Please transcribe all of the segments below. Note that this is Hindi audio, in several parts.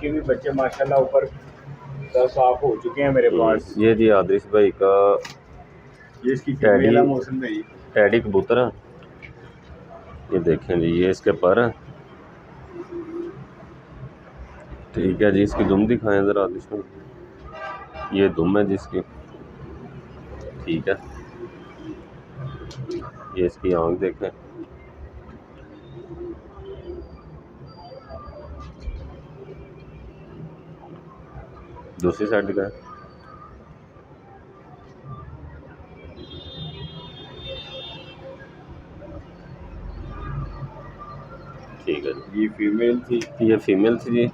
इसके भी बच्चे माशाल्लाह ऊपर 10 साफ हो चुके हैं मेरे पास। ये जी आदिश भाई का ये इसकी फीमेल है मौसम भाई, टैडी कबूतर है। ये देखें जी, ये इसके पर है। ठीक है जी, इसकी दुम दिखाएं ज़रा आदिश भाई। ये दुम है जिसकी, ठीक है। ये इसकी आँख देखें, दूसरी साइड का है। ठीक है जी, ये फीमेल थी, ये फीमेल थी जी।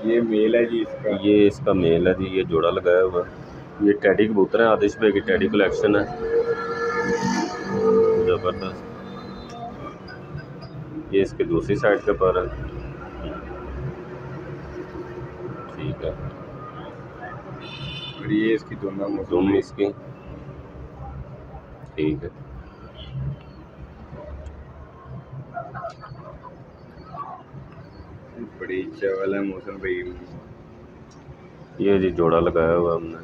ये मेल है जी इसका, ये इसका मेल है जी। ये जोड़ा लगाया हुआ है। ये टैडी कबूतर है, आदिश भाई की टैडी कलेक्शन है, ज़बरदस्त। ये इसके दूसरी साइड के पर है, ठीक है। और ये इसकी दुम इसकी, ठीक है। बड़ी चावल है मौसम भाई। ये जी जोड़ा लगाया हुआ हमने।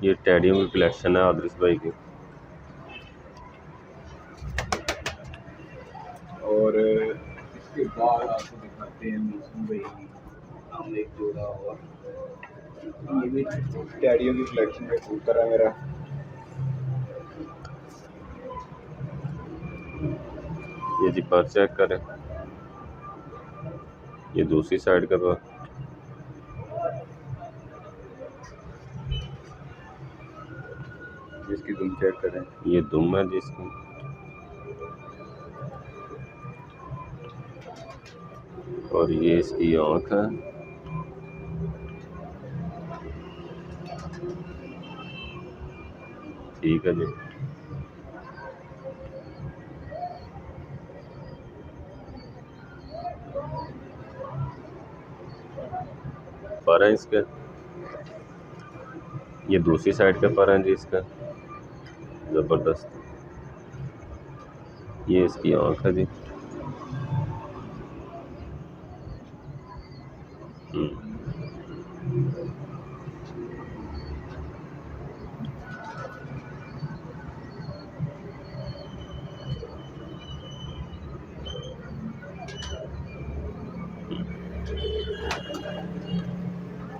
ये टैडियों की कलेक्शन है आदिश भाई की। और इसके बाद आपको दिखाते हैं मौसम भाई, हम एक जोड़ा और ये भी टैडियों की कलेक्शन में कबूतर है मेरा। ये जी पर चेक करें, ये दूसरी साइड का पर। इसकी दुम चेक करें, ये दुम है जिसकी, और ये इसकी आँख है। ठीक है जी। पर है इसके, ये दूसरी साइड के पर हैं जी इसका, ज़बरदस्त। ये इसकी आँख है जी।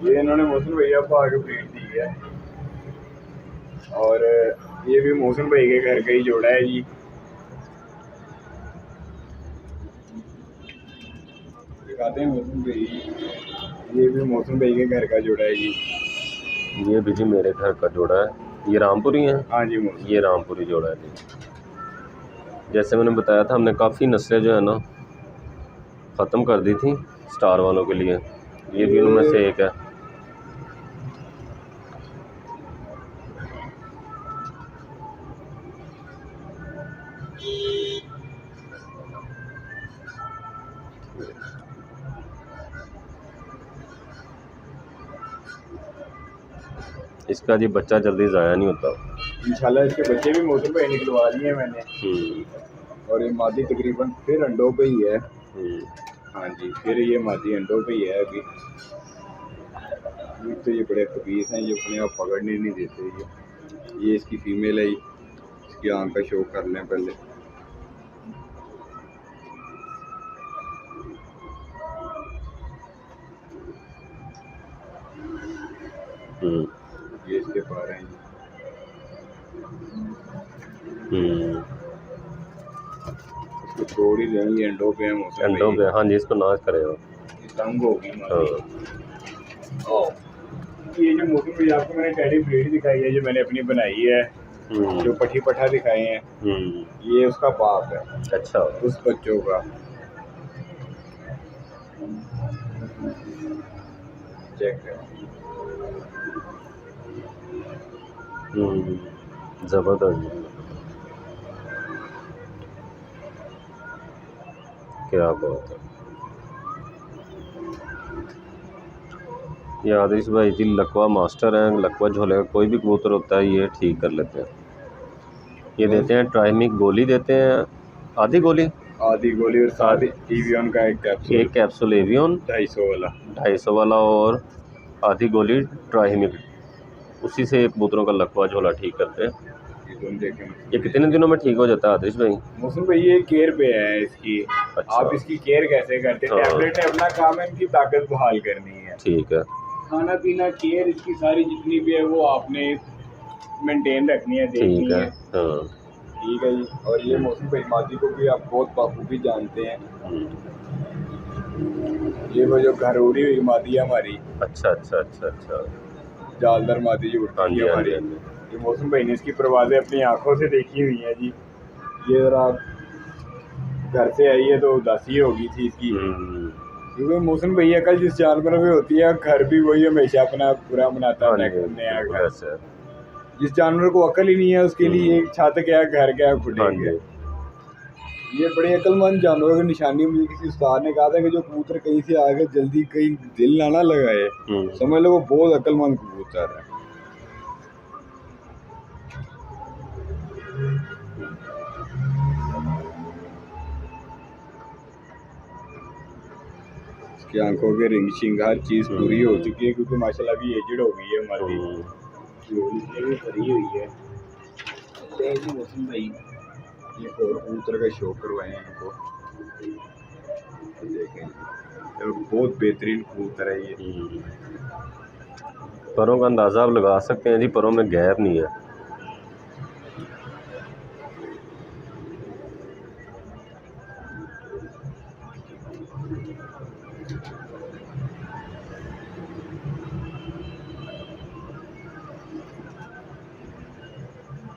ये इन्होंने मौसम भैया को आगे ब्रीड दी है। और ये भी मौसम भाई के घर का ही जोड़ा है जी। दिखाते हैं मौसम भाई, ये भी मौसम भाई के घर का जोड़ा है जी। ये भी जी मेरे घर का जोड़ा है। ये रामपुरी है। हाँ जी, ये रामपुरी जोड़ा है जी। जैसे मैंने बताया था, हमने काफ़ी नस्लें जो है ना ख़त्म कर दी थी स्टार वालों के लिए। ये भी उनमें से एक है। इसका जी बच्चा जल्दी ज़ाया नहीं होता। इंशाल्लाह इसके बच्चे भी मौसम पे निकलवा लिए हैं मैंने। और ये मादी तकरीबन फिर अंडों पे ही है। हाँ जी, फिर ये मादी अंडों पे ही है अभी। तो ये बड़े खबीस हैं, ये अपने आप पकड़ने नहीं देते। ये इसकी फीमेल है, इसकी आंख का शो कर लें पहले। ये इसके पर हैं। इसको छोड़ ही दें, ये अंडों पे है। अंडों पे, हाँ जी, इसको नाश करेगा, तंग होगी। ये जो मौसम पे आपको मैंने टैडी ब्रीड दिखाई है, जो मैंने अपनी बनाई है, जो पठी पठा दिखाए हैं, ये उसका बाप है। अच्छा, उस बच्चों का चेक करें। ज़बरदस्त, क्या बात है। ये आदिश भाई जी लकवा मास्टर हैं। लकवा झोले का कोई भी कबूतर होता है ये ठीक कर लेते हैं। ये देते हैं ट्राइमिक गोली, देते हैं आधी गोली, आधी गोली और साथ एवियन का एक कैप्सूल। एक कैप्सूल एवियन 250 वाला। 250 वाला और आधी गोली ट्राहिमिक। उसी से कबूतरों का लकवा झोला ठीक करते हैं। ये तुम देखें, ये कितने दिनों में ठीक हो जाता है आतिश भाई? मौसम भाई ये केयर पे है इसकी। अच्छा। आप इसकी केयर कैसे करते हैं? हाँ। टैबलेट ने अपना काम है इनकी ताकत बहाल करनी है। ठीक है। खाना पीना केयर इसकी सारी जितनी भी है वो आपने मेंटेन रखनी है, देखनी ठीक है। है। हाँ। ठीक है जी। और ये मौसम भाई मादी को भी आप बहुत बाखूबी जानते हैं। ये वो जो घरूरी हुई मादी है हमारी। अच्छा अच्छा अच्छा अच्छा। जालदार मादी जो हाँ उड़ती जी है हाँ हमारी। जी हाँ जी। ये मौसम भाई ने इसकी परवाजें अपनी आंखों से देखी हुई है जी। ये जरा घर से आई है तो उदासी होगी थी इसकी, क्योंकि मौसम भैया कल जिस जानवर में होती है घर भी वही हमेशा अपना पूरा बनाता हाँ है जी, नया बिल्कुल घर। ऐसे है। जिस जानवर को अकल ही नहीं है उसके लिए एक छत क्या घर क्या हाँ खुटेंगे। जी। ये बड़े अक्लमंद जानवरों की निशानी। मुझे किसी उस्ताद ने कहा था कि जो कबूतर कहीं से आगे जल्दी कहीं दिल ना लगाए, समझ लो वो बहुत अक्लमंद कबूतर है। इसकी आंखों के रिंग शिंग हर चीज पूरी हो चुकी है, क्योंकि माशाल्लाह अभी एजड हो गई है हमारी। भी भरी हुई है। मौसम भाई ये और कबूतर का शौक करवाए हैं इनको। देखें ये बहुत बेहतरीन कबूतर है ये। परों का अंदाज़ा आप लगा सकते हैं जी, परों में गैप नहीं है।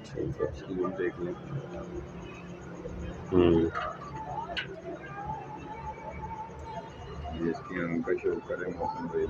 ठीक है, इसको देख लें। ये इसकी आंख का शौक करे मौसम भाई।